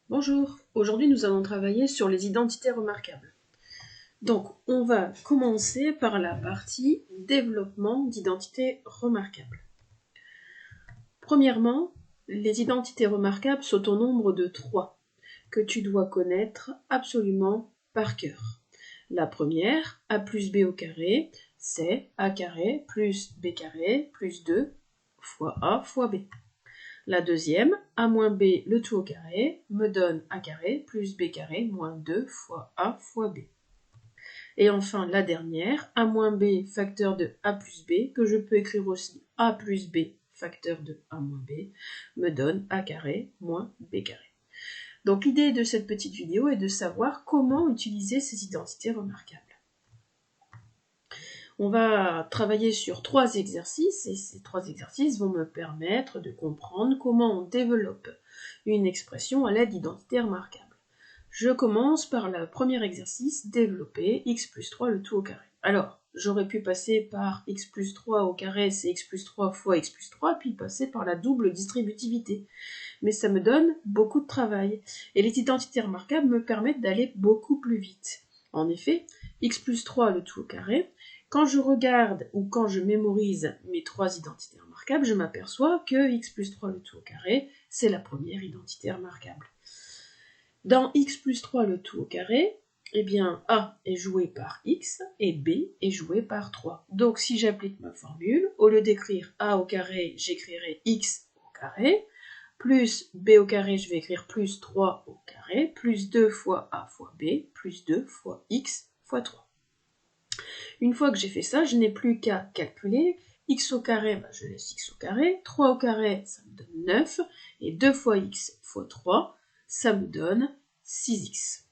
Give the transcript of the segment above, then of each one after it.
Bonjour, aujourd'hui nous allons travailler sur les identités remarquables. Donc on va commencer par la partie développement d'identités remarquables. Premièrement, les identités remarquables sont au nombre de 3 que tu dois connaître absolument par cœur. La première, a plus b au carré, c'est a carré plus b carré plus 2 fois a fois b. La deuxième, a moins b le tout au carré, me donne a carré plus b carré moins 2 fois a fois b. Et enfin, la dernière, a moins b facteur de a plus b, que je peux écrire aussi a plus b facteur de a moins b, me donne a carré moins b carré. Donc l'idée de cette petite vidéo est de savoir comment utiliser ces identités remarquables. On va travailler sur 3 exercices et ces 3 exercices vont me permettre de comprendre comment on développe une expression à l'aide d'identités remarquables. Je commence par le premier exercice, développer x plus 3 le tout au carré. Alors, j'aurais pu passer par x plus 3 au carré, c'est x plus 3 fois x plus 3, puis passer par la double distributivité. Mais ça me donne beaucoup de travail. Et les identités remarquables me permettent d'aller beaucoup plus vite. En effet, x plus 3 le tout au carré, quand je regarde ou quand je mémorise mes 3 identités remarquables, je m'aperçois que x plus 3 le tout au carré, c'est la première identité remarquable. Dans x plus 3 le tout au carré, eh bien a est joué par x et b est joué par 3. Donc si j'applique ma formule, au lieu d'écrire a au carré, j'écrirai x au carré, plus b au carré, je vais écrire plus 3 au carré, plus 2 fois a fois b, plus 2 fois x fois 3. Une fois que j'ai fait ça, je n'ai plus qu'à calculer. X au carré, je laisse x au carré. 3 au carré, ça me donne 9. Et 2 fois x fois 3, ça me donne 6x.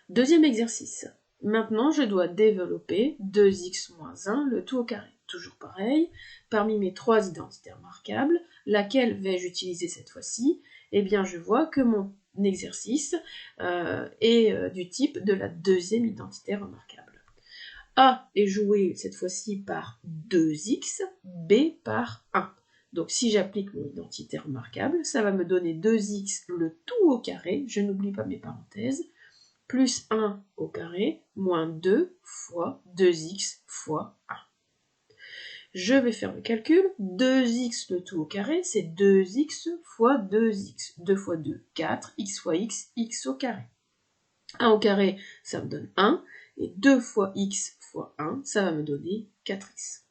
Deuxième exercice. Maintenant, je dois développer 2x moins 1, le tout au carré. Toujours pareil, parmi mes 3 identités remarquables, laquelle vais-je utiliser cette fois-ci? Eh bien, je vois que mon exercice est du type de la deuxième identité remarquable. A est joué cette fois-ci par 2x, B par 1. Donc si j'applique mon identité remarquable, ça va me donner 2x le tout au carré, je n'oublie pas mes parenthèses, plus 1 au carré, moins 2 fois 2x fois 1. Je vais faire le calcul, 2x le tout au carré, c'est 2x fois 2x. 2 fois 2, 4, x fois x, x au carré. 1 au carré, ça me donne 1, et 2 fois x fois 1, ça va me donner 4x.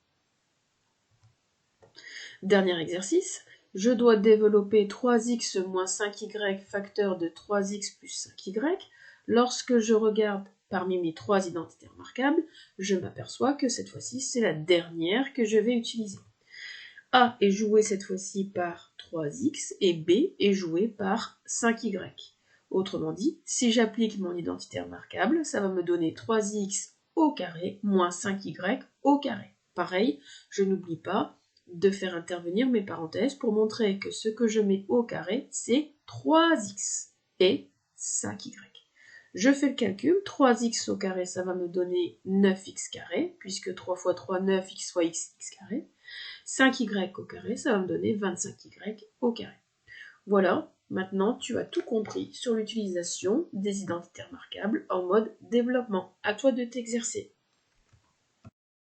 Dernier exercice, je dois développer 3x moins 5y facteur de 3x plus 5y. Lorsque je regarde parmi mes 3 identités remarquables, je m'aperçois que cette fois-ci, c'est la dernière que je vais utiliser. A est joué cette fois-ci par 3x et B est joué par 5y. Autrement dit, si j'applique mon identité remarquable, ça va me donner 3x au carré moins 5y au carré. Pareil, je n'oublie pas de faire intervenir mes parenthèses pour montrer que ce que je mets au carré, c'est 3x et 5y. Je fais le calcul, 3x au carré, ça va me donner 9x carré, puisque 3 fois 3, 9x fois x, x carré. 5y au carré, ça va me donner 25y au carré. Voilà, maintenant tu as tout compris sur l'utilisation des identités remarquables en mode développement. À toi de t'exercer.